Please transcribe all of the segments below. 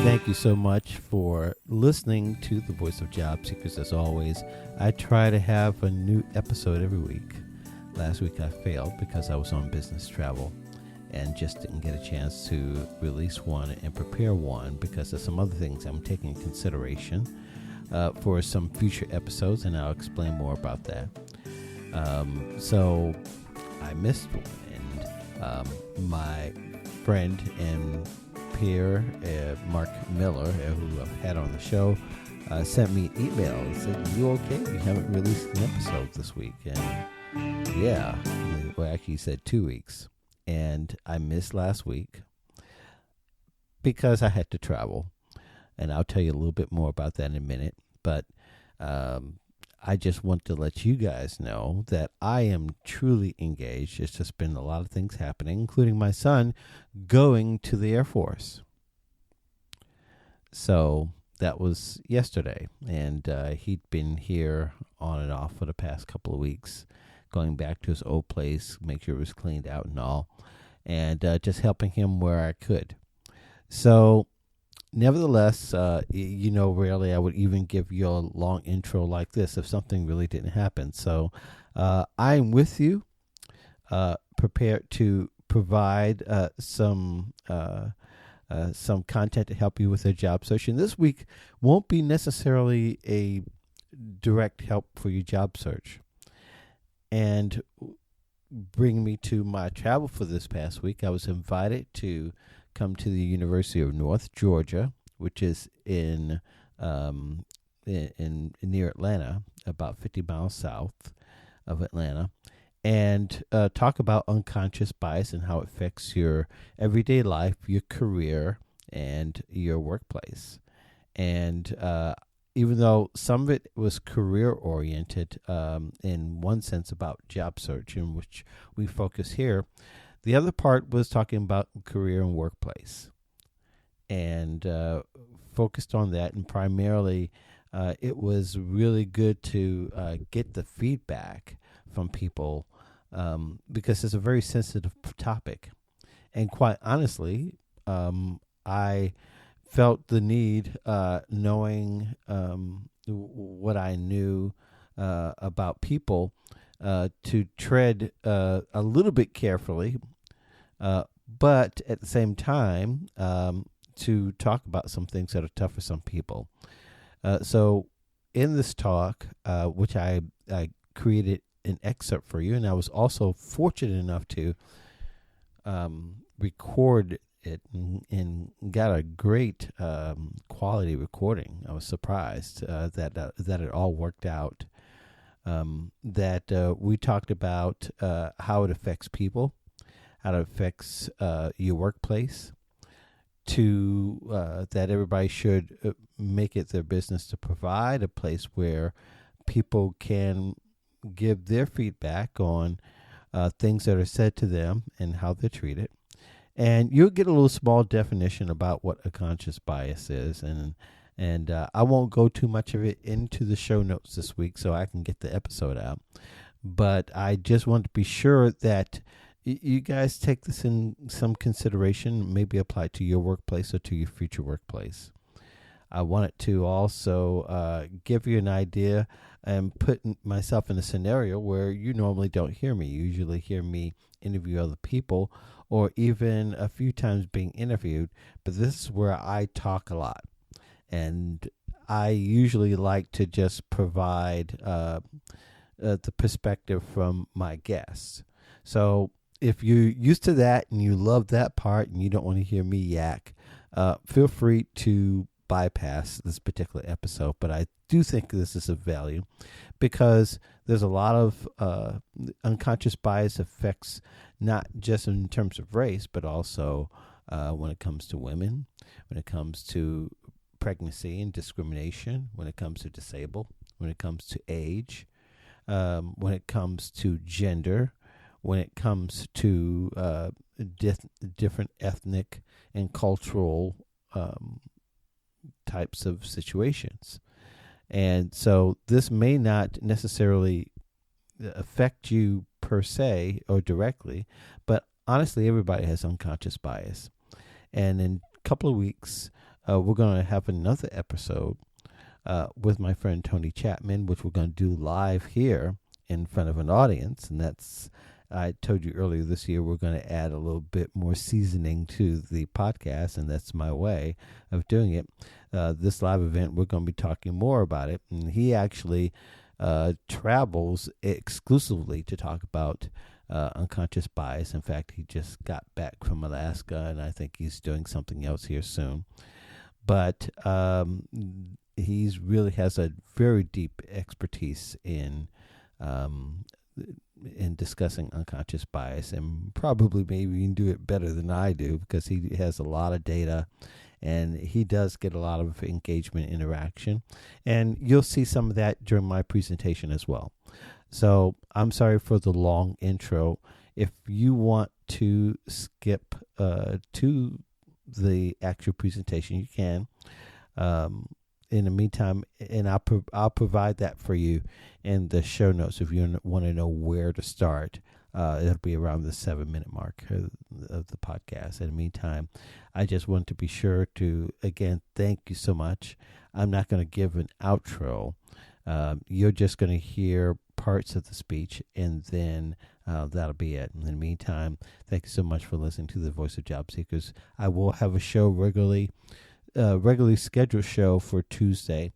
Thank you so much for listening to The Voice of Job Seekers. As always, I try to have a new episode every week. Last week I failed because I was on business travel and just didn't get a chance to release one and prepare one because of some other things I'm taking into consideration for some future episodes, and I'll explain more about that. So I missed one, and my friend and peer, Mark Miller, who I've had on the show, sent me an email and said, "You okay? You haven't released an episode this week." And yeah, well, actually he said 2 weeks. And I missed last week because I had to travel. And I'll tell you a little bit more about that in a minute. But I just want to let you guys know that I am truly engaged. It's just been a lot of things happening, including my son going to the Air Force. So that was yesterday. And he'd been here on and off for the past couple of weeks, going back to his old place, make sure it was cleaned out and all, and just helping him where I could. So nevertheless, rarely I would even give you a long intro like this if something really didn't happen. So I'm with you, prepared to provide some content to help you with your job search. And this week won't be necessarily a direct help for your job search. And bring me to my travel for this past week. I was invited to come to the University of North Georgia, which is in near Atlanta, about 50 miles south of Atlanta, and talk about unconscious bias and how it affects your everyday life, your career, and your workplace. And even though some of it was career-oriented in one sense about job search, in which we focus here, the other part was talking about career and workplace, and focused on that. And primarily, it was really good to get the feedback from people because it's a very sensitive topic. And quite honestly, I felt the need, knowing what I knew about people, to tread a little bit carefully, but at the same time to talk about some things that are tough for some people. So in this talk, which I created an excerpt for you, and I was also fortunate enough to record it and got a great quality recording. I was surprised that it all worked out. That we talked about how it affects people, how it affects your workplace, to that everybody should make it their business to provide a place where people can give their feedback on things that are said to them and how they're treated. And you'll get a little small definition about what a conscious bias is. And I won't go too much of it into the show notes this week so I can get the episode out. But I just want to be sure that you guys take this in some consideration, maybe apply it to your workplace or to your future workplace. I wanted to also give you an idea and put myself in a scenario where you normally don't hear me. You usually hear me interview other people or even a few times being interviewed, but this is where I talk a lot. And I usually like to just provide the perspective from my guests. So if you're used to that and you love that part and you don't want to hear me yak, feel free to bypass this particular episode. But I do think this is of value because there's a lot of unconscious bias affects not just in terms of race, but also when it comes to women, when it comes to pregnancy and discrimination, when it comes to disabled, when it comes to age, when it comes to gender, when it comes to different ethnic and cultural types of situations. And so this may not necessarily affect you per se or directly, but honestly, everybody has unconscious bias. And in a couple of weeks, we're going to have another episode with my friend Tony Chapman, which we're going to do live here in front of an audience. And that's, I told you earlier this year, we're going to add a little bit more seasoning to the podcast, and that's my way of doing it. This live event, we're going to be talking more about it. And he actually travels exclusively to talk about unconscious bias. In fact, he just got back from Alaska, and I think he's doing something else here soon. But he's really has a very deep expertise in discussing unconscious bias, and probably maybe even do it better than I do, because he has a lot of data, and he does get a lot of engagement interaction. And you'll see some of that during my presentation as well. So I'm sorry for the long intro. If you want to skip to the actual presentation, you can. In the meantime, and I'll provide that for you in the show notes if you want to know where to start. It'll be around the 7-minute mark of the podcast. In the meantime, I just want to be sure to, again, thank you so much. I'm not going to give an outro. You're just going to hear parts of the speech, and then that'll be it. In the meantime, thank you so much for listening to the Voice of Job Seekers. I will have a show regularly scheduled show for Tuesday.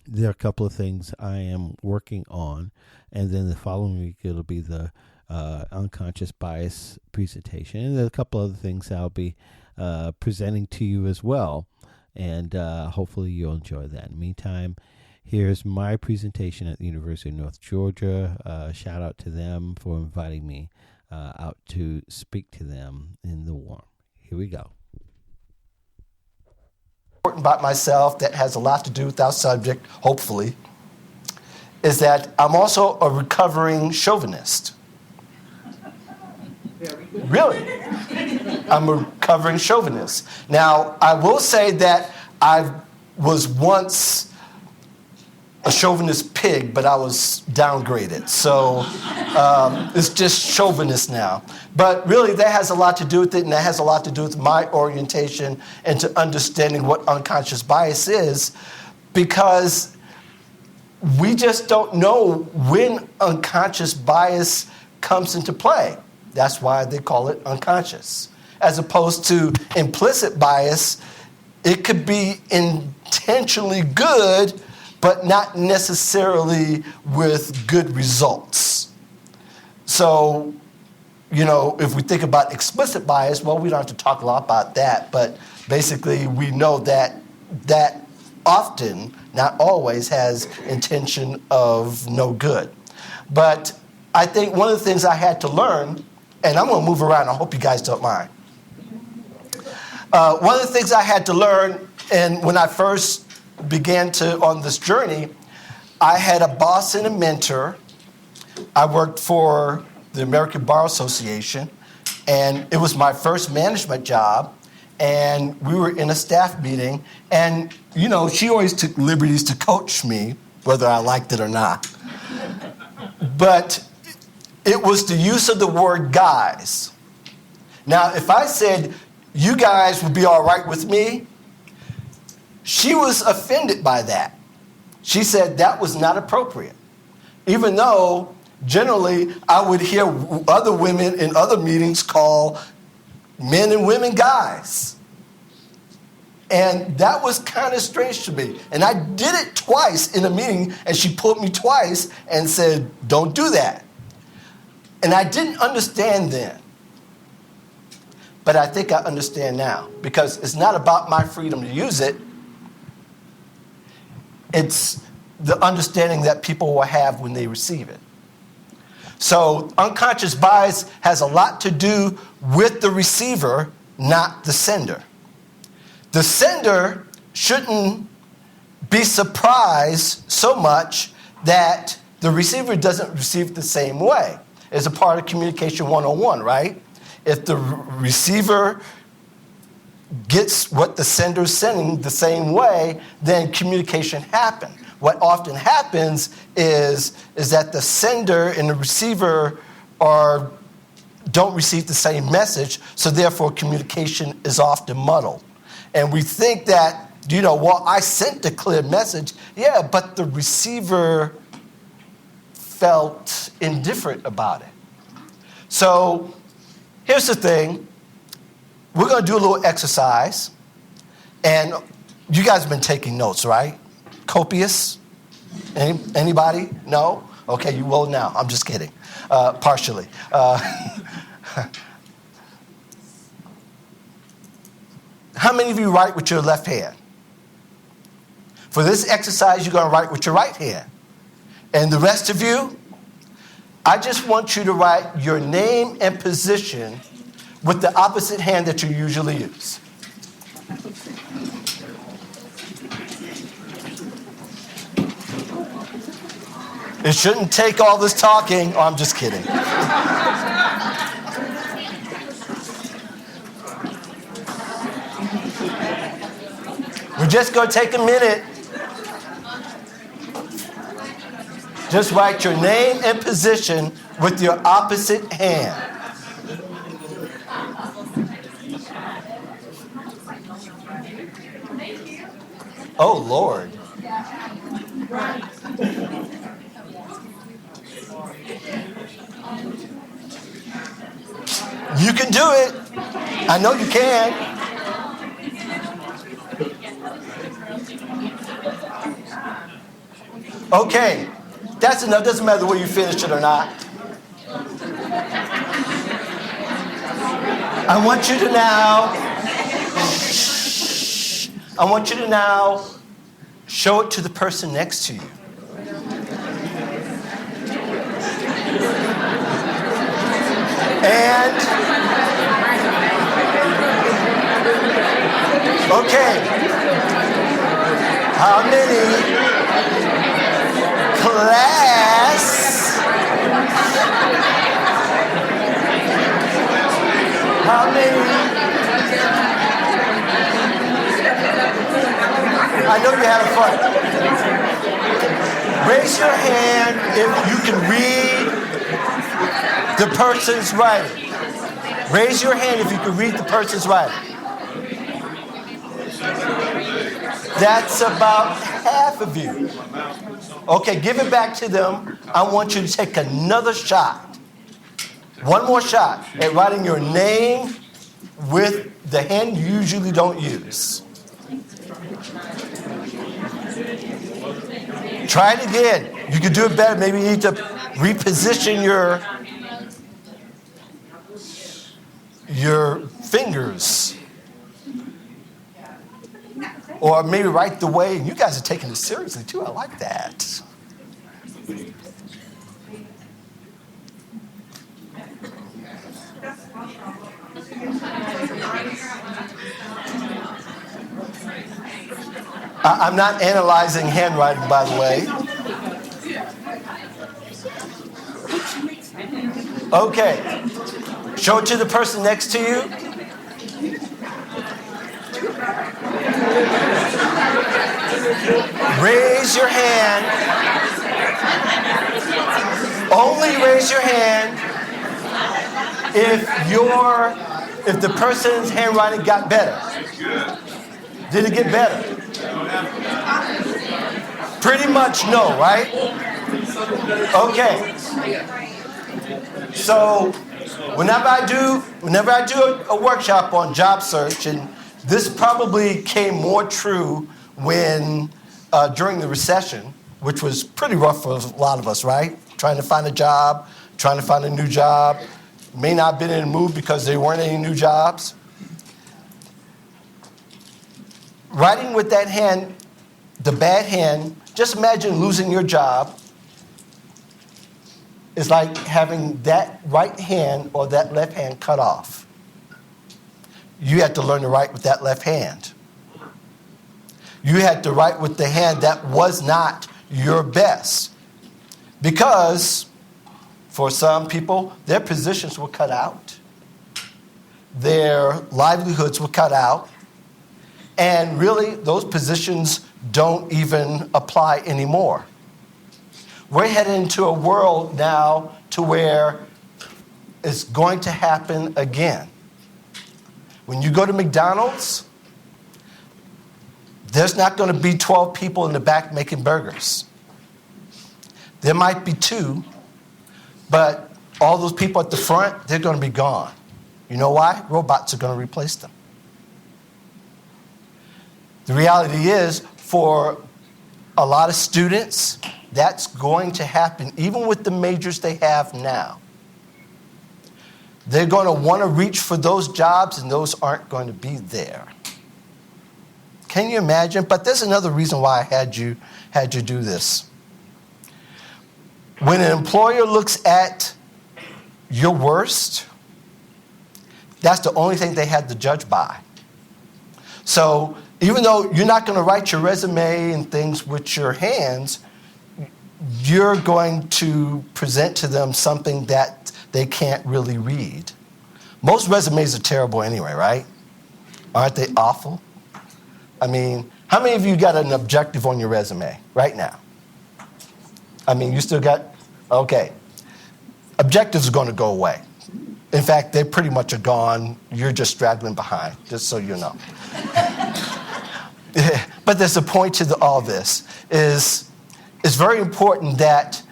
There are a couple of things I am working on, and then the following week it'll be the unconscious bias presentation, and there are a couple other things I'll be presenting to you as well, and hopefully you'll enjoy that. In the meantime, here's my presentation at the University of North Georgia. Shout out to them for inviting me out to speak to them in the warm. Here we go. Important about myself that has a lot to do with our subject, hopefully, is that I'm also a recovering chauvinist. Really. I'm a recovering chauvinist. Now, I will say that I was once a chauvinist pig, but I was downgraded. So it's just chauvinist now. But really, that has a lot to do with it, and that has a lot to do with my orientation and to understanding what unconscious bias is, because we just don't know when unconscious bias comes into play. That's why they call it unconscious. As opposed to implicit bias, it could be intentionally good, but not necessarily with good results. So, if we think about explicit bias, well, we don't have to talk a lot about that, but basically we know that that often, not always, has intention of no good. But I think one of the things I had to learn, and I'm going to move around, I hope you guys don't mind. One of the things I had to learn, and when I first began on this journey, I had a boss and a mentor. I worked for the American Bar Association, and it was my first management job, and we were in a staff meeting, and, she always took liberties to coach me, whether I liked it or not. But it was the use of the word guys. Now, if I said, you guys would be all right with me, she was offended by that. She said that was not appropriate. Even though generally I would hear other women in other meetings call men and women guys. And that was kind of strange to me. And I did it twice in a meeting, and she pulled me twice and said, don't do that. And I didn't understand then. But I think I understand now, because it's not about my freedom to use it. It's the understanding that people will have when they receive it. So unconscious bias has a lot to do with the receiver, not the sender. The sender shouldn't be surprised so much that the receiver doesn't receive the same way. It's a part of communication 101, right? If the receiver gets what the sender is sending the same way, then communication happens. What often happens is that the sender and the receiver don't receive the same message, so therefore communication is often muddled. And we think that, well, I sent a clear message. Yeah, but the receiver felt indifferent about it. So here's the thing. We're going to do a little exercise. And you guys have been taking notes, right? Copious? Anybody? No? Okay, you will now. I'm just kidding. Partially. How many of you write with your left hand? For this exercise, you're going to write with your right hand. And the rest of you, I just want you to write your name and position with the opposite hand that you usually use. It shouldn't take all this talking. Oh, I'm just kidding. We're just going to take a minute. Just write your name and position with your opposite hand. Oh, Lord. You can do it. I know you can. Okay. That's enough. Doesn't matter whether you finish it or not. I want you to now show it to the person next to you. And, okay, how many class, how many, I know you're having fun. Raise your hand if you can read the person's writing. Raise your hand if you can read the person's writing. That's about half of you. Okay, give it back to them. I want you to take another shot. One more shot at writing your name with the hand you usually don't use. Try it again. You can do it better. Maybe you need to reposition your fingers. Or maybe write the way. You guys are taking it seriously too. I like that. I'm not analyzing handwriting, by the way. Okay. Show it to the person next to you. Raise your hand. Only raise your hand if the person's handwriting got better. Did it get better? Pretty much no, right? Okay. So whenever I do a workshop on job search, and this probably came more true when during the recession, which was pretty rough for a lot of us, right? Trying to find a job, trying to find a new job. May not have been in a mood because there weren't any new jobs. Writing with that hand, the bad hand, just imagine losing your job. It's like having that right hand or that left hand cut off. You had to learn to write with that left hand. You had to write with the hand that was not your best. Because for some people, their positions were cut out. Their livelihoods were cut out. And really, those positions don't even apply anymore. We're headed into a world now to where it's going to happen again. When you go to McDonald's, there's not going to be 12 people in the back making burgers. There might be 2, but all those people at the front, they're going to be gone. You know why? Robots are going to replace them. The reality is, for a lot of students, that's going to happen, even with the majors they have now. They're going to want to reach for those jobs, and those aren't going to be there. Can you imagine? But there's another reason why I had you do this. When an employer looks at your worst, that's the only thing they had to judge by. So even though you're not going to write your resume and things with your hands, you're going to present to them something that they can't really read. Most resumes are terrible anyway, right? Aren't they awful? I mean, how many of you got an objective on your resume right now? I mean, you still got, okay. Objectives are going to go away. In fact, they pretty much are gone. You're just straggling behind, just so you know. But there's a point to all this. It's very important that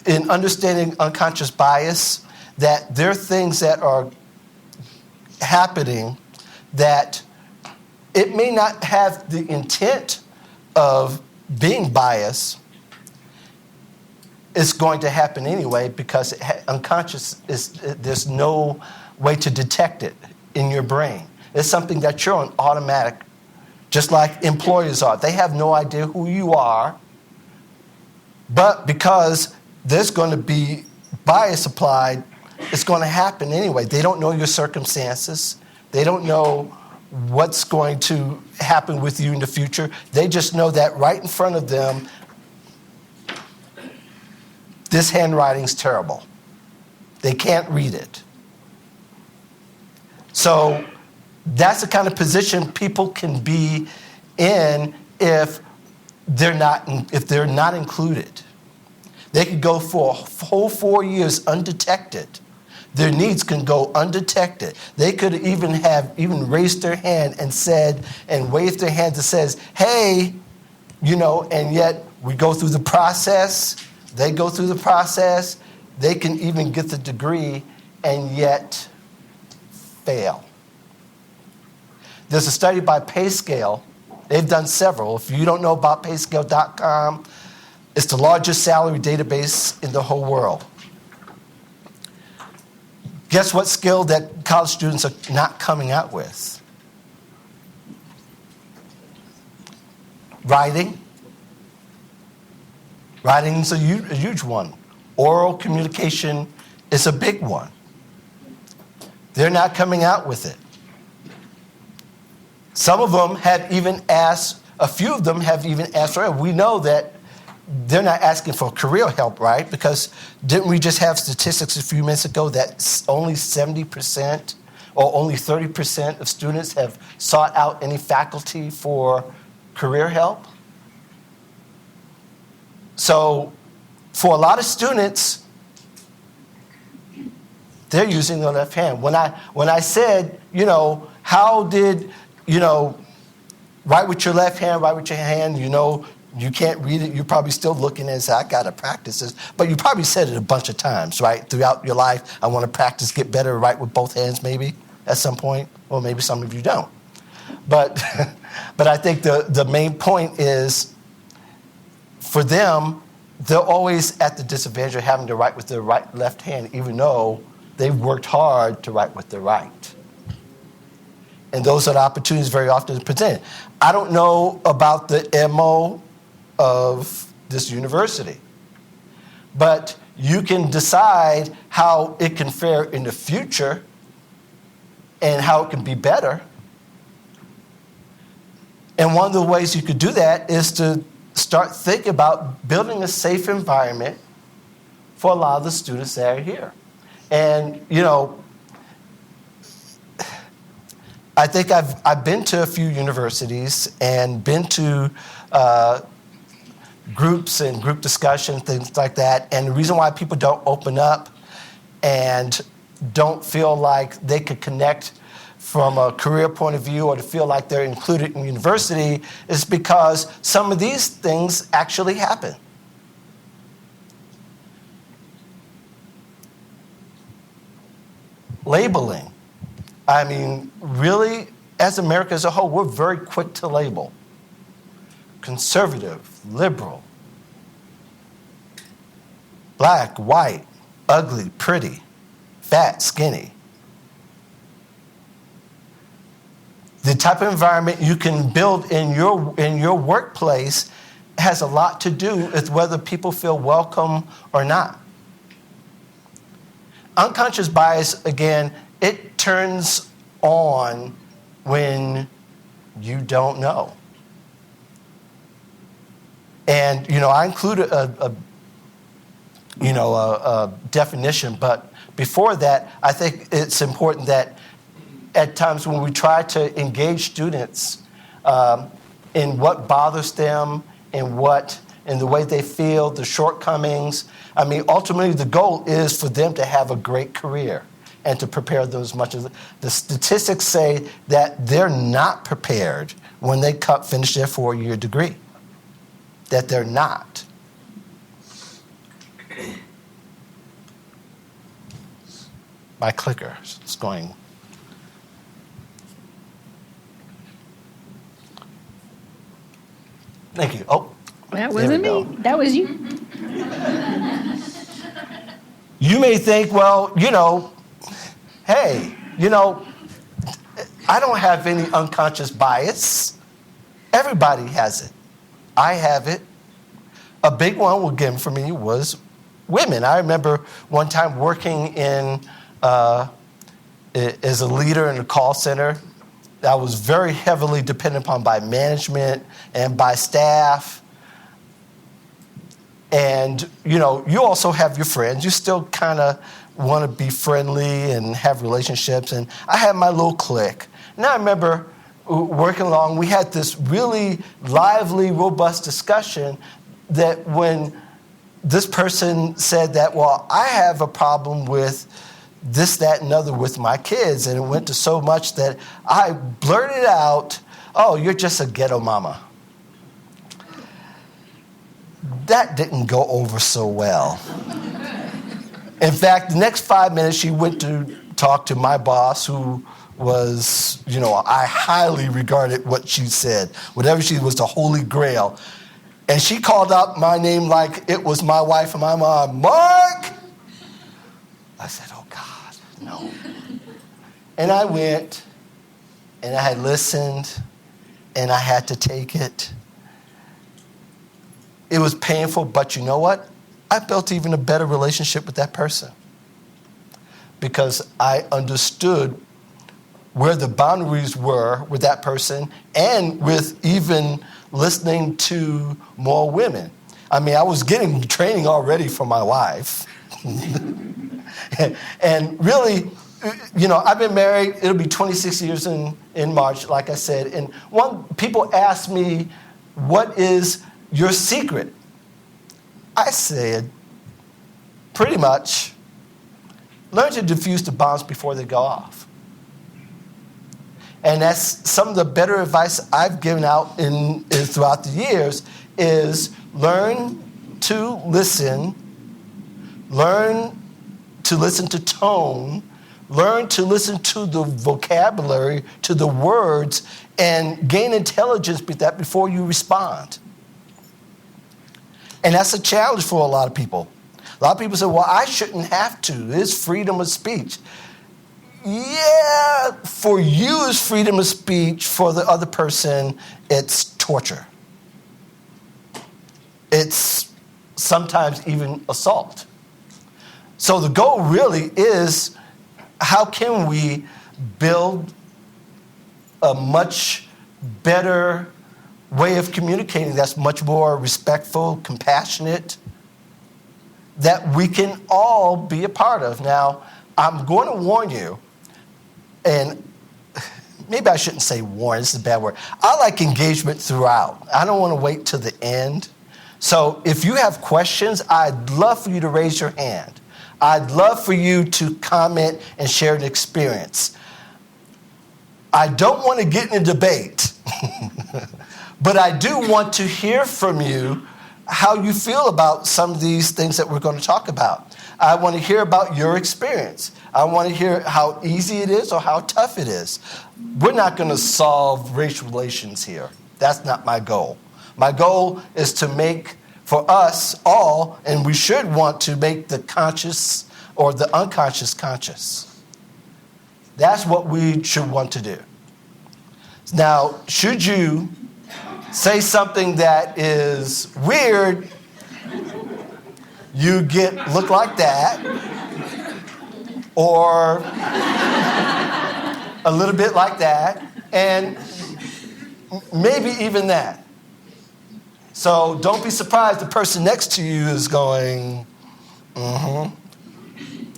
in understanding unconscious bias, that there are things that are happening that it may not have the intent of being biased. It's going to happen anyway because unconscious there's no way to detect it in your brain. It's something that you're on automatic, just like employers are. They have no idea who you are, but because there's going to be bias applied, it's going to happen anyway. They don't know your circumstances. They don't know what's going to happen with you in the future. They just know that right in front of them, this handwriting's terrible. They can't read it. So that's the kind of position people can be in if they're not included. They could go for a whole 4 years undetected. Their needs can go undetected. They could even raised their hand and waved their hand that says, hey, and yet we go through the process. They go through the process. They can even get the degree and yet fail. There's a study by PayScale. They've done several. If you don't know about payscale.com, it's the largest salary database in the whole world. Guess what skill that college students are not coming out with? Writing. Writing's a huge one. Oral communication is a big one. They're not coming out with it. Some of them have even asked, a few of them have even asked, we know that they're not asking for career help, right? Because didn't we just have statistics a few minutes ago that only 70% or only 30% of students have sought out any faculty for career help? So for a lot of students, they're using their left hand. When I said, how did, write with your left hand, write with your hand, you can't read it, you're probably still looking and say, I got to practice this. But you probably said it a bunch of times, right? Throughout your life, I want to practice, get better, write with both hands maybe at some point. Or maybe some of you don't. But I think the main point is, for them, they're always at the disadvantage of having to write with their left hand, even though they've worked hard to write with their right. And those are the opportunities very often presented. I don't know about the MO of this university, but you can decide how it can fare in the future and how it can be better. And one of the ways you could do that is to start thinking about building a safe environment for a lot of the students that are here. And, I think I've been to a few universities and been to groups and group discussion, things like that. And the reason why people don't open up and don't feel like they could connect from a career point of view or to feel like they're included in university is because some of these things actually happen. Labeling. I mean, really, as America as a whole, we're very quick to label. Conservative, liberal, black, white, ugly, pretty, fat, skinny. The type of environment you can build in your workplace has a lot to do with whether people feel welcome or not. Unconscious bias, again, it turns on when you don't know. And, I included a definition, but before that, I think it's important that at times when we try to engage students in what bothers them, in the way they feel, the shortcomings, I mean, ultimately the goal is for them to have a great career and to prepare them as much as the statistics say that they're not prepared when they finish their 4-year degree. That they're not. My clicker is going. Thank you. Oh, that wasn't me. That was you. You may think, well, hey, I don't have any unconscious bias. Everybody has it. I have it. A big one, again, for me was women. I remember one time working as a leader in a call center. I was very heavily dependent upon by management and by staff. And, you also have your friends. You still kind of want to be friendly and have relationships. And I had my little clique. And I remember working along, we had this really lively, robust discussion that when this person said that, well, I have a problem with this, that, and other with my kids. And it went to so much that I blurted out, oh, you're just a ghetto mama. That didn't go over so well. In fact, the next 5 minutes, she went to talk to my boss, who was, I highly regarded what she said. Whatever she was, the holy grail. And she called out my name like it was my wife and my mom. Mark! I said, oh, God, no. And I went, and I had listened, and I had to take it. It was painful, but you know what? I built even a better relationship with that person because I understood where the boundaries were with that person and with even listening to more women. I mean, I was getting training already from my wife. And really, I've been married, it'll be 26 years in March, like I said. And people ask me, what is your secret? I said, pretty much, learn to diffuse the bombs before they go off. And that's some of the better advice I've given out throughout the years is learn to listen to tone, learn to listen to the vocabulary, to the words, and gain intelligence with that before you respond. And that's a challenge for a lot of people. A lot of people say, well, I shouldn't have to. It's freedom of speech. Yeah, for you it's freedom of speech. For the other person, it's torture. It's sometimes even assault. So the goal really is, how can we build a much better way of communicating that's much more respectful, compassionate, that we can all be a part of. Now, I'm going to warn you, and maybe I shouldn't say warn, this is a bad word. I like engagement throughout. I don't want to wait till the end. So if you have questions, I'd love for you to raise your hand. I'd love for you to comment and share an experience. I don't want to get in a debate, but I do want to hear from you how you feel about some of these things that we're going to talk about. I want to hear about your experience. I want to hear how easy it is or how tough it is. We're not going to solve racial relations here. That's not my goal. My goal is to make, for us all, and we should want to make the conscious or the unconscious conscious. That's what we should want to do. Now, should you say something that is weird, you look like that, or a little bit like that, and maybe even that. So don't be surprised the person next to you is going,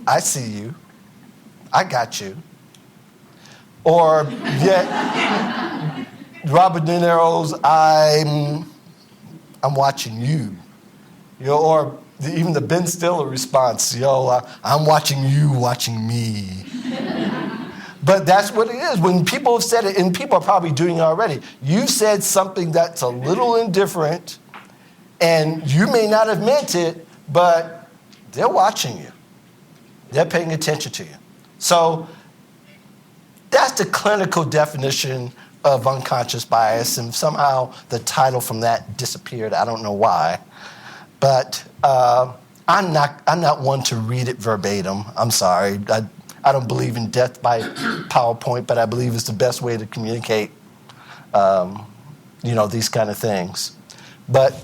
I see you. I got you. Or yet, Robert De Niro's, I'm watching you. Or even the Ben Stiller response, I'm watching you, watching me. But that's what it is. When people have said it, and people are probably doing it already, you said something that's a little indifferent, and you may not have meant it, but they're watching you. They're paying attention to you. So that's the clinical definition of unconscious bias, and somehow the title from that disappeared. I don't know why. But I'm not one to read it verbatim. I'm sorry. I don't believe in death by PowerPoint, but I believe it's the best way to communicate, these kind of things. But,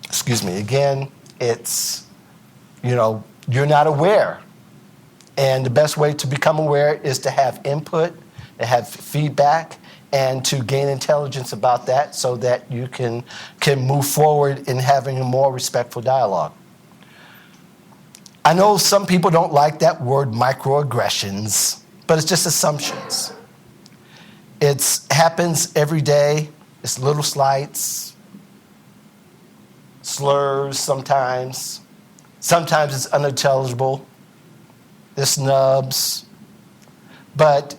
excuse me, again, it's, you're not aware. And the best way to become aware is to have input, to have feedback, and to gain intelligence about that so that you can move forward in having a more respectful dialogue. I know some people don't like that word microaggressions, but it's just assumptions. It happens every day. It's little slights, slurs sometimes. Sometimes it's unintelligible. There's snubs. But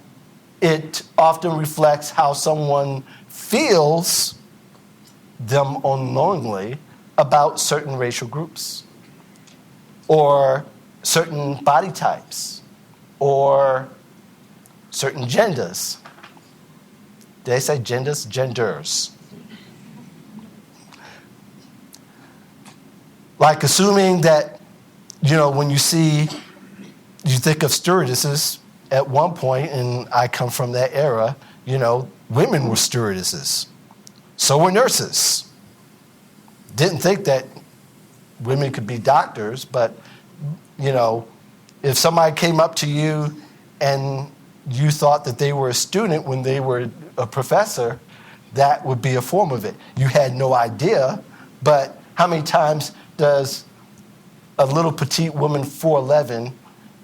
it often reflects how someone feels, them unknowingly, about certain racial groups, or certain body types, or certain genders. Did I say genders? Genders. Like assuming that, when you think of stewardesses, at one point, and I come from that era, women were stewardesses. So were nurses. Didn't think that women could be doctors, but, if somebody came up to you and you thought that they were a student when they were a professor, that would be a form of it. You had no idea, but how many times does a little petite woman, 4'11",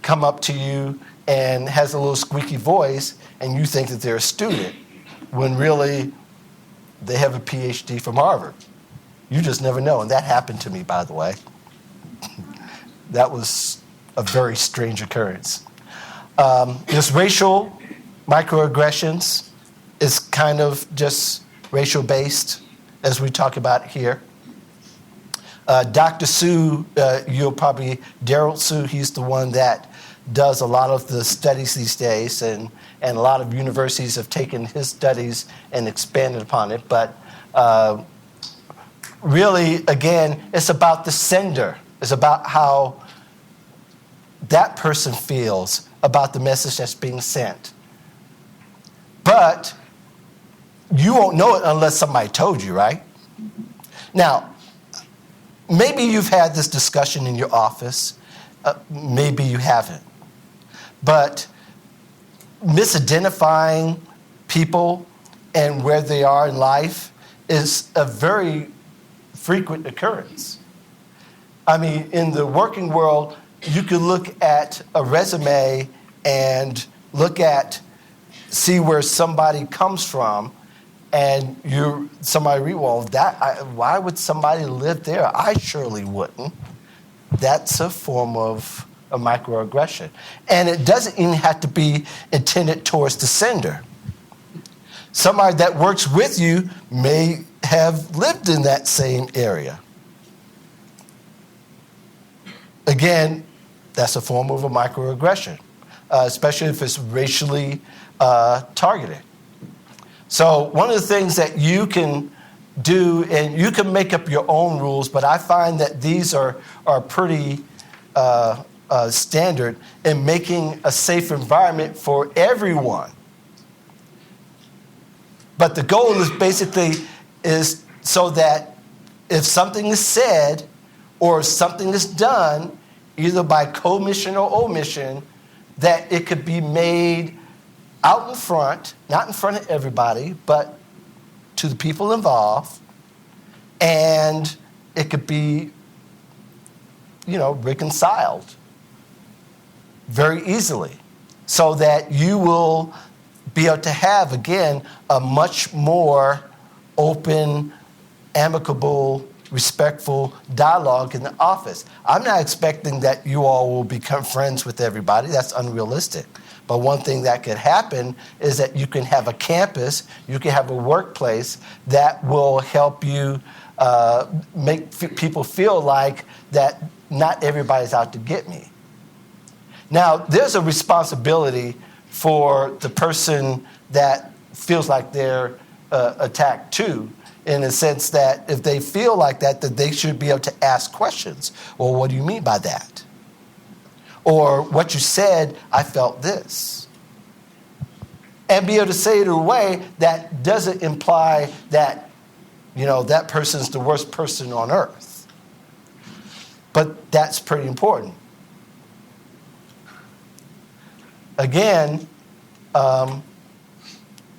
come up to you and has a little squeaky voice, and you think that they're a student, when really they have a PhD from Harvard? You just never know, and that happened to me, by the way. That was a very strange occurrence. This racial microaggressions is kind of just racial-based, as we talk about here. Dr. Sue, Daryl Sue, he's the one that does a lot of the studies these days, and a lot of universities have taken his studies and expanded upon it. But really, again, it's about the sender. It's about how that person feels about the message that's being sent. But you won't know it unless somebody told you, right? Now, maybe you've had this discussion in your office. Maybe you haven't. But misidentifying people and where they are in life is a very frequent occurrence. I mean, in the working world, you could look at a resume and see where somebody comes from, and somebody read, why would somebody live there? I surely wouldn't. That's a form of a microaggression. And it doesn't even have to be intended towards the sender. somebody that works with you may have lived in that same area. Again, that's a form of a microaggression, especially if it's racially targeted. So one of the things that you can do, and you can make up your own rules, but I find that these are pretty standard in making a safe environment for everyone. But the goal is basically is so that if something is said or something is done, either by commission or omission, that it could be made out in front, not in front of everybody, but to the people involved, and it could be, reconciled very easily, so that you will be able to have, again, a much more open, amicable, respectful dialogue in the office. I'm not expecting that you all will become friends with everybody. That's unrealistic. But one thing that could happen is that you can have a campus, you can have a workplace that will help you make people feel like that not everybody's out to get me. Now, there's a responsibility for the person that feels like they're attacked too, in the sense that if they feel like that they should be able to ask questions. Well, what do you mean by that? Or what you said, I felt this. And be able to say it in a way that doesn't imply that, that person's the worst person on earth. But that's pretty important. Again, learn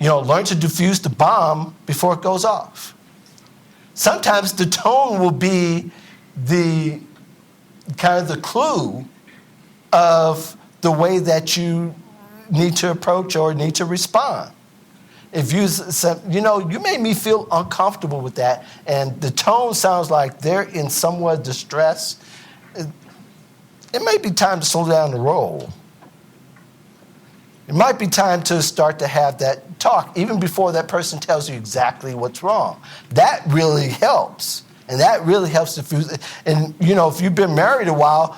to defuse the bomb before it goes off. Sometimes the tone will be the kind of the clue of the way that you need to approach or need to respond. If you said, you made me feel uncomfortable with that, and the tone sounds like they're in somewhat distress, it may be time to slow down the roll. It might be time to start to have that talk, even before that person tells you exactly what's wrong. That really helps. And that really helps diffuse it. And, if you've been married a while,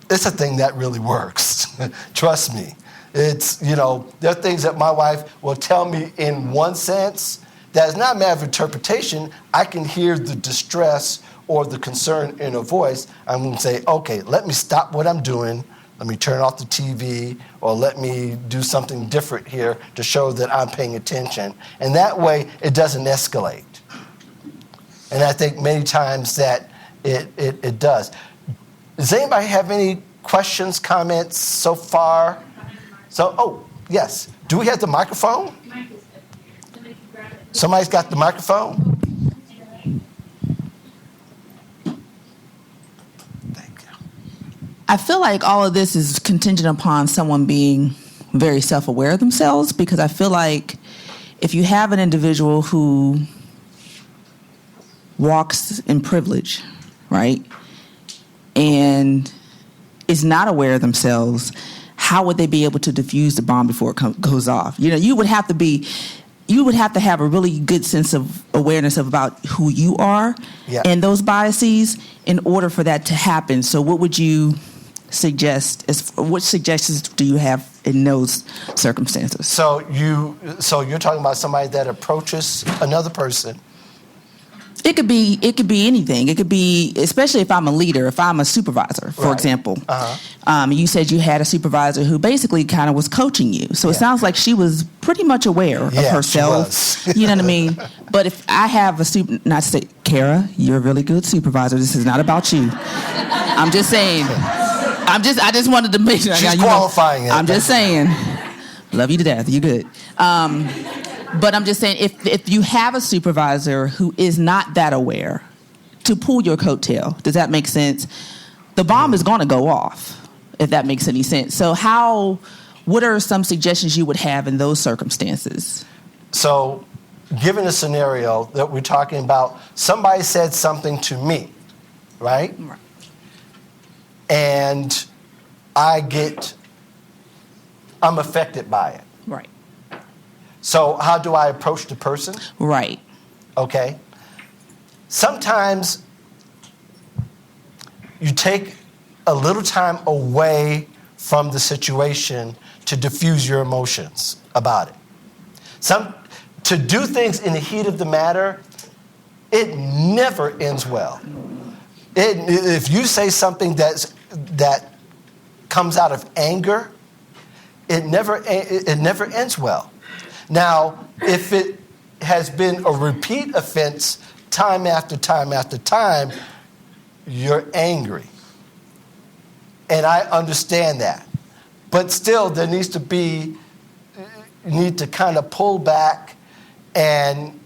it's a thing that really works. Trust me. It's, there are things that my wife will tell me in one sense that is not a matter of interpretation. I can hear the distress or the concern in her voice. I'm going to say, okay, let me stop what I'm doing. Let me turn off the TV, or let me do something different here to show that I'm paying attention. And that way, it doesn't escalate. And I think many times that it does. Does anybody have any questions, comments so far? Yes. Do we have the microphone? Somebody's got the microphone? I feel like all of this is contingent upon someone being very self-aware of themselves, because I feel like if you have an individual who walks in privilege, right, and is not aware of themselves, how would they be able to defuse the bomb before it goes off? You would have to have a really good sense of awareness about who you are and those biases in order for that to happen. So what would you suggest? What suggestions do you have in those circumstances? So you're talking about somebody that approaches another person. It could be anything. It could be, especially if I'm a leader, if I'm a supervisor, for example. You said you had a supervisor who basically kind of was coaching you. So it sounds like she was pretty much aware of herself. She was. You know what I mean? But if I have not to say, Kara, you're a really good supervisor. This is not about you. I'm just saying. I just wanted to make sure. She's qualifying it. I'm just saying. Love you to death. You're good. But I'm just saying, if you have a supervisor who is not that aware to pull your coattail, does that make sense? The bomb is going to go off, if that makes any sense. So what are some suggestions you would have in those circumstances? So given a scenario that we're talking about, somebody said something to me, right? And I'm affected by it. Right. So how do I approach the person? Right. Okay. Sometimes you take a little time away from the situation to diffuse your emotions about it. To do things in the heat of the matter, it never ends well. If you say something that comes out of anger, it never ends well. Now, if it has been a repeat offense time after time after time, you're angry. And I understand that. But still, there needs to be, you need to kind of pull back, and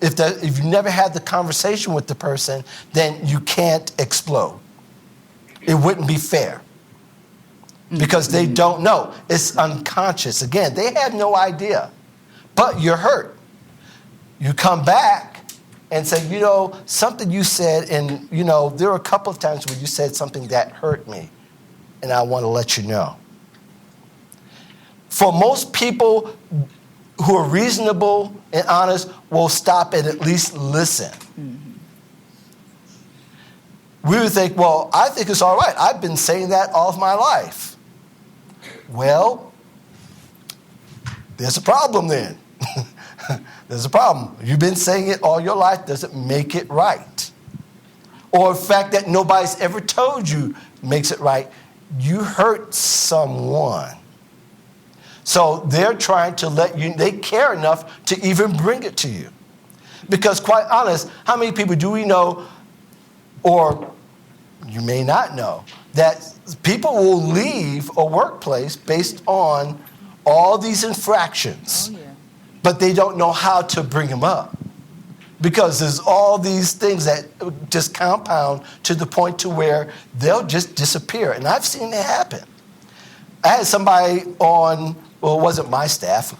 if you never had the conversation with the person, then you can't explode. It wouldn't be fair. Because they don't know. It's unconscious. Again, they have no idea. But you're hurt. You come back and say, something you said, and, there were a couple of times where you said something that hurt me, and I want to let you know. For most people who are reasonable and honest, will stop and at least listen. Mm-hmm. We would think, well, I think it's all right. I've been saying that all of my life. Well, there's a problem then. There's a problem. You've been saying it all your life doesn't make it right. Or the fact that nobody's ever told you makes it right. You hurt someone. So they're trying to let you, they care enough to even bring it to you. Because quite honest, how many people do we know, or you may not know, that people will leave a workplace based on all these infractions, but they don't know how to bring them up. Because there's all these things that just compound to the point to where they'll just disappear. And I've seen it happen. I had somebody on, well, it wasn't my staff.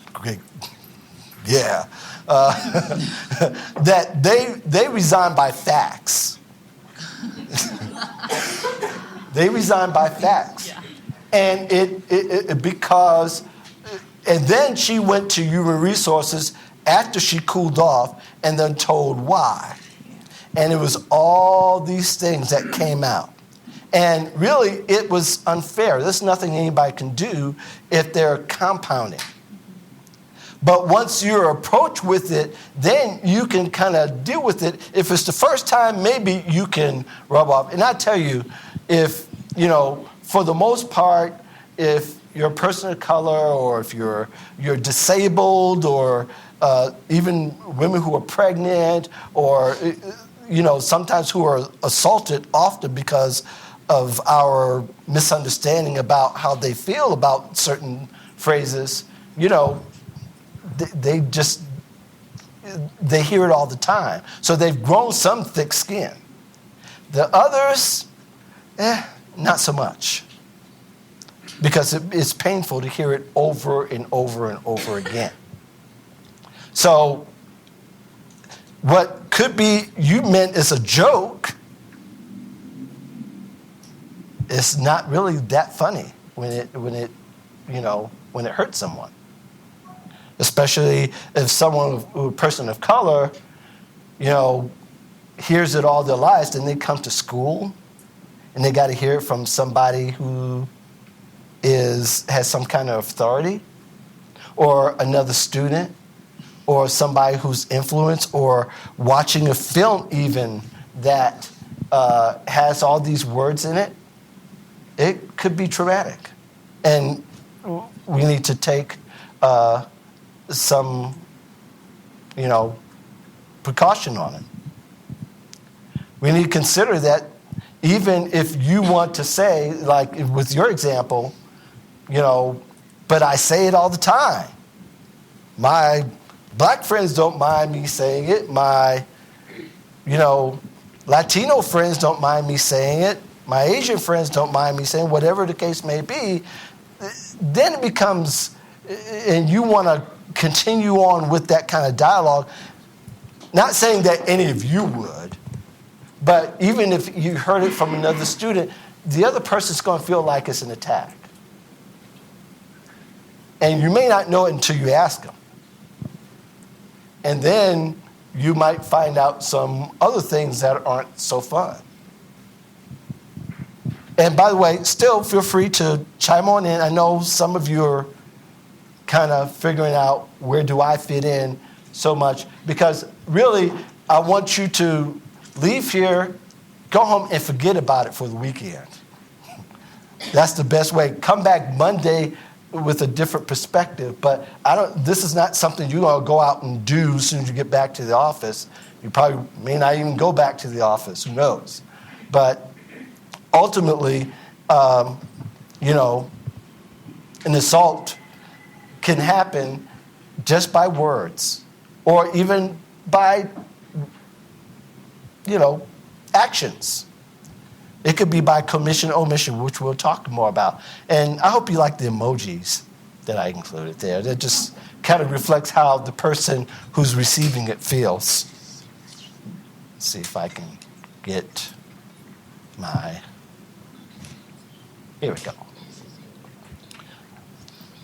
Yeah. That they resigned by fax. They resigned by fax. Yeah. And it because, and then she went to Human Resources after she cooled off and then told why. And it was all these things that came out. And really, it was unfair. There's nothing anybody can do if they're compounding. But once you're approached with it, then you can kind of deal with it. If it's the first time, maybe you can rub off. And I tell you, if, for the most part, if you're a person of color, or if you're disabled, or even women who are pregnant, or, sometimes who are assaulted often because of our misunderstanding about how they feel about certain phrases, they hear it all the time. So they've grown some thick skin. The others, not so much. Because it's painful to hear it over and over and over again. So what could be you meant as a joke, it's not really that funny when it hurts someone. Especially if a person of color, hears it all their lives, then they come to school and they got to hear it from somebody who has some kind of authority, or another student, or somebody who's influenced, or watching a film even that has all these words in it. It could be traumatic. And we need to take some, precaution on it. We need to consider that even if you want to say, like with your example, but I say it all the time. My black friends don't mind me saying it. My, Latino friends don't mind me saying it. My Asian friends don't mind me saying, whatever the case may be. Then it becomes, and you want to continue on with that kind of dialogue. Not saying that any of you would, but even if you heard it from another student, the other person's going to feel like it's an attack. And you may not know it until you ask them. And then you might find out some other things that aren't so fun. And by the way, still feel free to chime on in. I know some of you are kind of figuring out where do I fit in so much, because really I want you to leave here, go home and forget about it for the weekend. That's the best way. Come back Monday with a different perspective, but this is not something you're going to go out and do as soon as you get back to the office. You probably may not even go back to the office, who knows. But ultimately, an assault can happen just by words or even by, actions. It could be by commission, omission, which we'll talk more about. And I hope you like the emojis that I included there. That just kind of reflects how the person who's receiving it feels. Let's see if I can get here we go.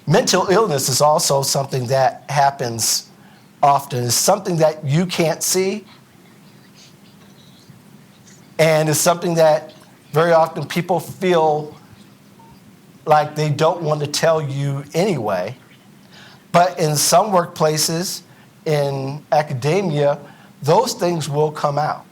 Mental illness is also something that happens often. It's something that you can't see. And it's something that very often people feel like they don't want to tell you anyway. But in some workplaces, in academia, those things will come out.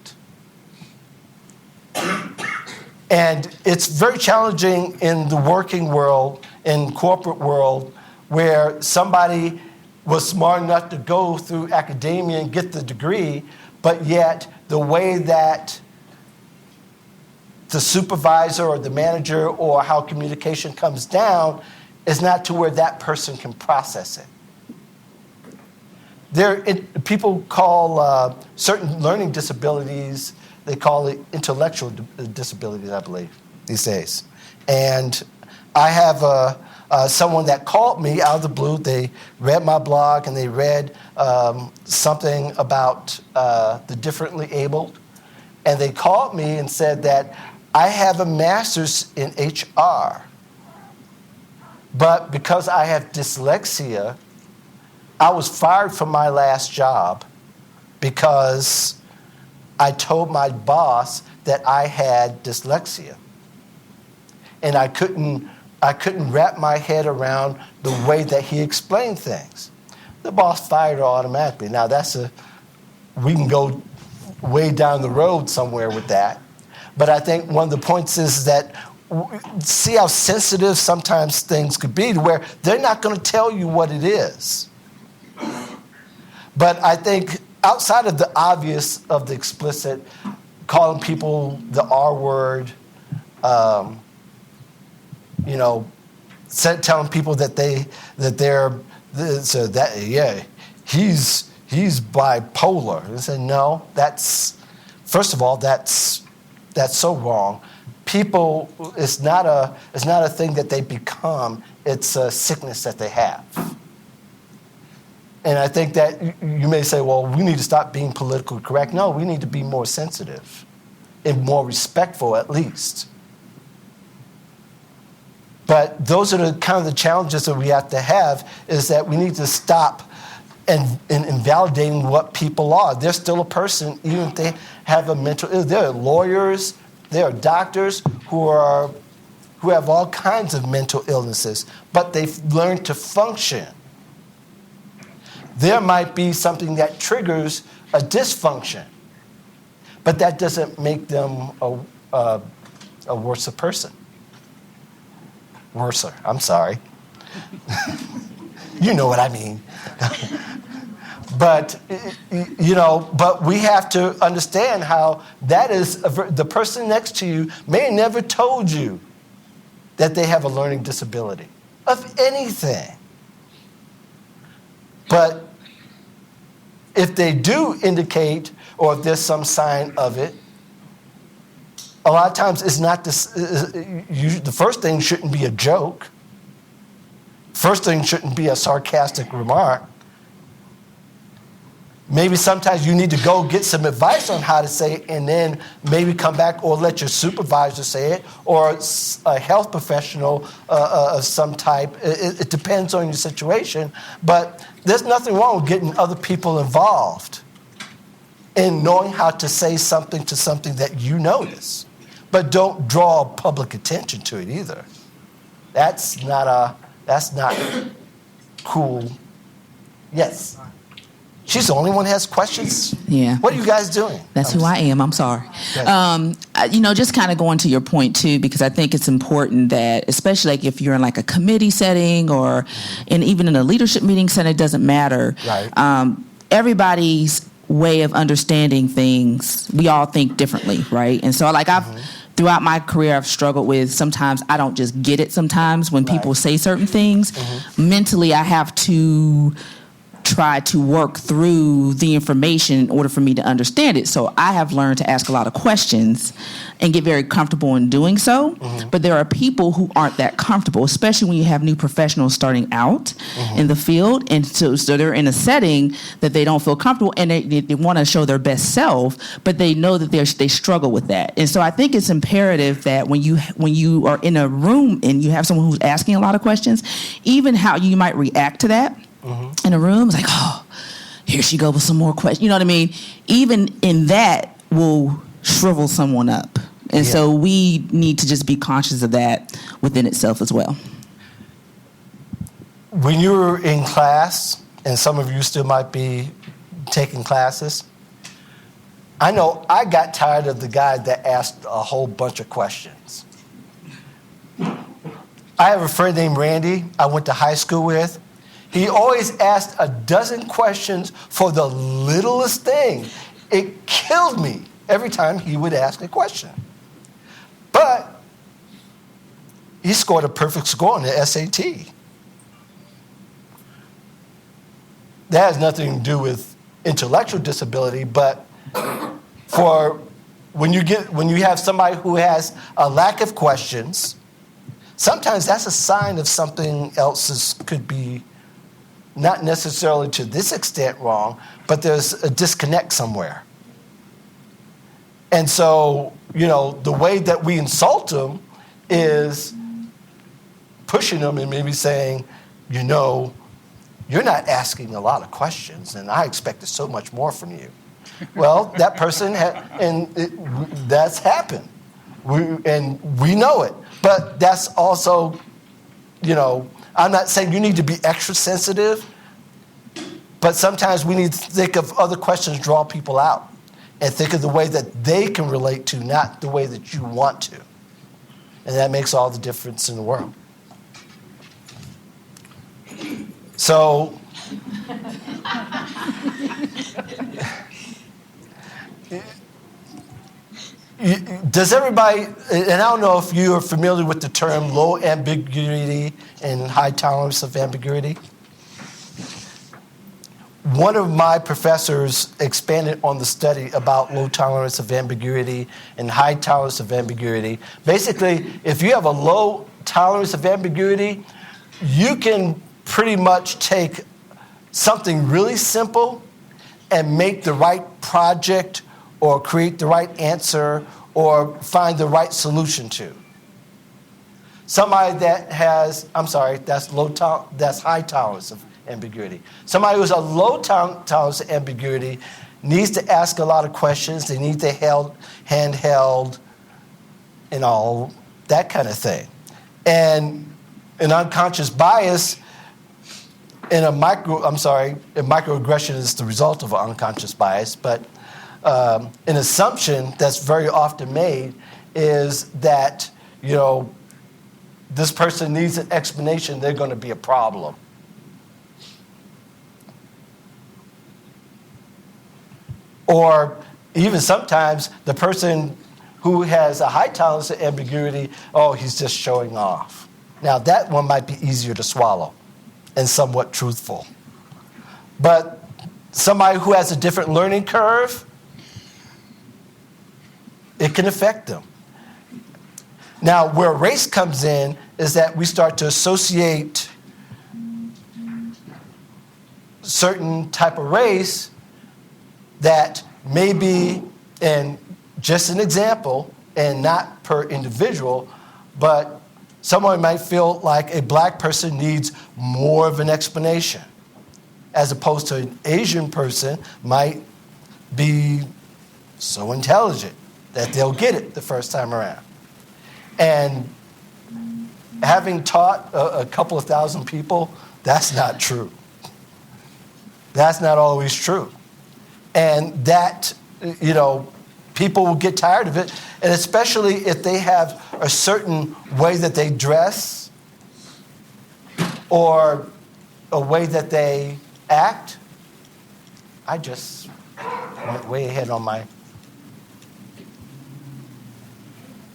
And it's very challenging in the working world, in corporate world, where somebody was smart enough to go through academia and get the degree, but yet the way that the supervisor or the manager or how communication comes down is not to where that person can process it. People call certain learning disabilities, they call it intellectual disabilities, I believe, these days. And I have someone that called me out of the blue. They read my blog and they read something about the differently abled. And they called me and said that I have a master's in HR, but because I have dyslexia, I was fired from my last job because I told my boss that I had dyslexia. And I couldn't wrap my head around the way that he explained things. The boss fired her automatically. Now we can go way down the road somewhere with that. But I think one of the points is that see how sensitive sometimes things could be to where they're not going to tell you what it is. But I think outside of the obvious of the explicit, calling people the R word, telling people he's bipolar. And say no, that's so wrong. People, it's not a thing that they become. It's a sickness that they have. And I think that you may say, well, we need to stop being politically correct. No, we need to be more sensitive and more respectful, at least. But those are the kind of the challenges that we have to have, is that we need to stop and invalidating what people are. They're still a person, even if they have a mental illness. There are lawyers, there are doctors who have all kinds of mental illnesses, but they've learned to function. There might be something that triggers a dysfunction, but that doesn't make them a worse person. Worser, I'm sorry. You know what I mean. But we have to understand how that is, the person next to you may have never told you that they have a learning disability of anything. But if they do indicate, or if there's some sign of it, a lot of times it's not this. The first thing shouldn't be a joke. First thing shouldn't be a sarcastic remark. Maybe sometimes you need to go get some advice on how to say it and then maybe come back or let your supervisor say it or a health professional of some type. It depends on your situation. But there's nothing wrong with getting other people involved in knowing how to say something to something that you notice. But don't draw public attention to it either. That's not cool. Yes. She's the only one who has questions? Yeah. What are you guys doing? That's who I am. I'm sorry. Just kind of going to your point, too, because I think it's important that, especially like if you're in like a committee setting or even in a leadership meeting setting, it doesn't matter. Right. Everybody's way of understanding things, we all think differently, right? And so throughout my career, I've struggled with sometimes I don't just get it sometimes when people say certain things. Mentally, I have to try to work through the information in order for me to understand it. So I have learned to ask a lot of questions and get very comfortable in doing so. But there are people who aren't that comfortable, especially when you have new professionals starting out in the field. And so they're in a setting that they don't feel comfortable and they want to show their best self, but they know that they struggle with that. And so I think it's imperative that when you are in a room and you have someone who's asking a lot of questions, even how you might react to that in a room, it's like, oh, here she goes with some more questions. You know what I mean? Even in that will shrivel someone up. And so we need to just be conscious of that within itself as well. When you were in class, and some of you still might be taking classes, I know I got tired of the guy that asked a whole bunch of questions. I have a friend named Randy I went to high school with. He always asked a dozen questions for the littlest thing. It killed me every time he would ask a question. But he scored a perfect score on the SAT. That has nothing to do with intellectual disability, but for when you have somebody who has a lack of questions, sometimes that's a sign of something else could be not necessarily to this extent wrong, but there's a disconnect somewhere. And so, the way that we insult them is pushing them and maybe saying, you're not asking a lot of questions, and I expected so much more from you. Well, that person that's happened. We know it. But that's also, I'm not saying you need to be extra sensitive, but sometimes we need to think of other questions, draw people out, and think of the way that they can relate to, not the way that you want to. And that makes all the difference in the world. So, does everybody, and I don't know if you are familiar with the term low ambiguity and high tolerance of ambiguity. One of my professors expanded on the study about low tolerance of ambiguity and high tolerance of ambiguity. Basically, if you have a low tolerance of ambiguity, you can pretty much take something really simple and make the right project or create the right answer or find the right solution to. Somebody that has, that's high tolerance of ambiguity. Somebody who's a low tolerance of ambiguity needs to ask a lot of questions. They need to handheld and all that kind of thing. And an unconscious bias microaggression is the result of an unconscious bias, but an assumption that's very often made is that, this person needs an explanation, they're going to be a problem. Or even sometimes the person who has a high tolerance of ambiguity, he's just showing off. Now that one might be easier to swallow and somewhat truthful. But somebody who has a different learning curve, it can affect them. Now, where race comes in is that we start to associate certain type of race that maybe, and just an example, and not per individual, but someone might feel like a black person needs more of an explanation, as opposed to an Asian person might be so intelligent that they'll get it the first time around. And having taught a couple of thousand people, that's not true. That's not always true. And that, people will get tired of it, and especially if they have a certain way that they dress or a way that they act. I just went way ahead on my...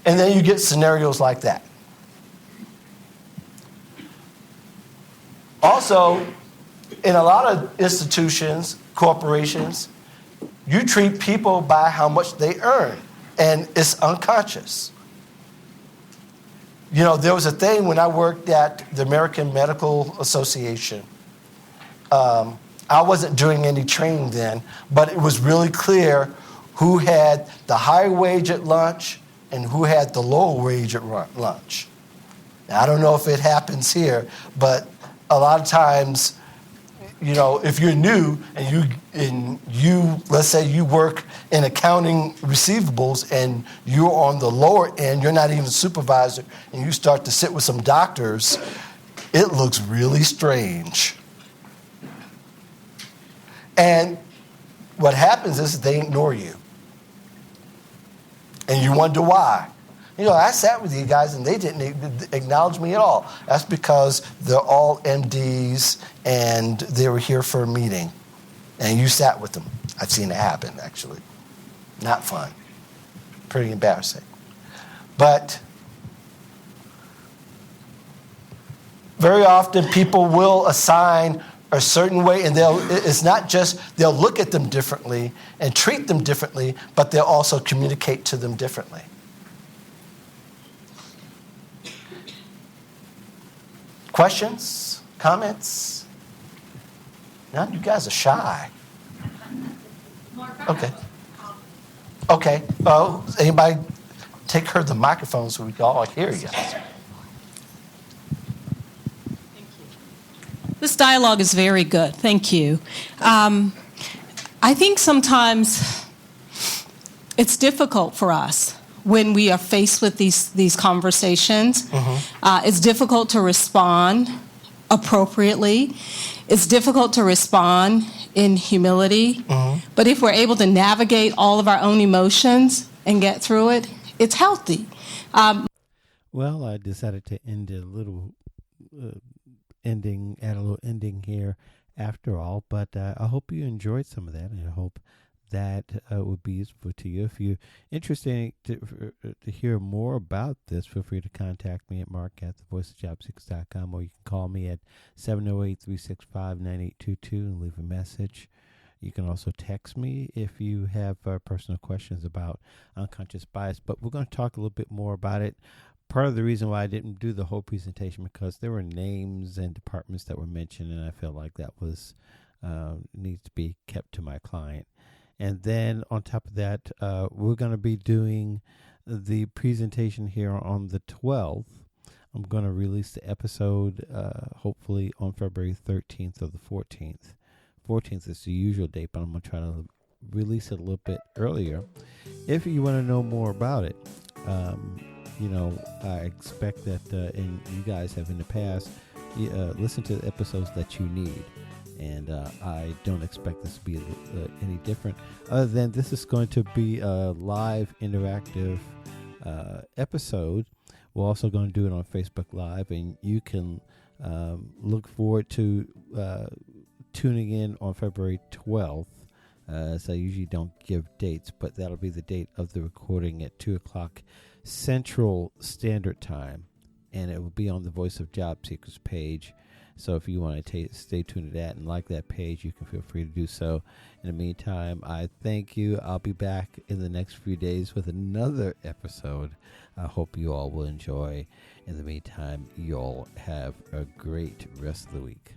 And then you get scenarios like that. Also, in a lot of institutions, corporations, you treat people by how much they earn, and it's unconscious. There was a thing when I worked at the American Medical Association. I wasn't doing any training then, but it was really clear who had the high wage at lunch and who had the low wage at lunch. Now, I don't know if it happens here, but a lot of times, if you're new and you let's say you work in accounting receivables and you're on the lower end, you're not even a supervisor, and you start to sit with some doctors, it looks really strange. And what happens is they ignore you. And you wonder why. I sat with you guys and they didn't acknowledge me at all. That's because they're all MDs and they were here for a meeting. And you sat with them. I've seen it happen, actually. Not fun. Pretty embarrassing. But very often people will assign a certain way, and it's not just they'll look at them differently and treat them differently, but they'll also communicate to them differently. Questions? Comments? No, you guys are shy. Okay. Okay. Oh, anybody take her the microphone so we can all hear you guys. This dialogue is very good. Thank you. I think sometimes it's difficult for us when we are faced with these conversations. Mm-hmm. It's difficult to respond appropriately. It's difficult to respond in humility. Mm-hmm. But if we're able to navigate all of our own emotions and get through it, it's healthy. Well, I decided to end a little... add a little ending here after all, but I hope you enjoyed some of that, and I hope that would be useful to you. If you're interested to hear more about this, feel free to contact me at mark@thevoiceofjobseekers.com, or you can call me at 708-365-9822 and leave a message. You can also text me if you have personal questions about unconscious bias, but we're going to talk a little bit more about it. Part of the reason why I didn't do the whole presentation, because there were names and departments that were mentioned, and I felt like that was needs to be kept to my client. And then on top of that, we're going to be doing the presentation here on the 12th. I'm going to release the episode hopefully on February 13th or the 14th. 14th is the usual date, but I'm going to try to release it a little bit earlier. If you want to know more about it, I expect that, and you guys have in the past, listened to the episodes that you need. And I don't expect this to be any different, other than this is going to be a live interactive episode. We're also going to do it on Facebook Live, and you can look forward to tuning in on February 12th. So I usually don't give dates, but that'll be the date of the recording at 2 o'clock Central Standard Time, and it will be on the Voice of Job Seekers page. So if you want to stay tuned to that and like that page, you can feel free to do so. In the meantime, I thank you. I'll be back in the next few days with another episode. I hope you all will enjoy. In the meantime, you all have a great rest of the week.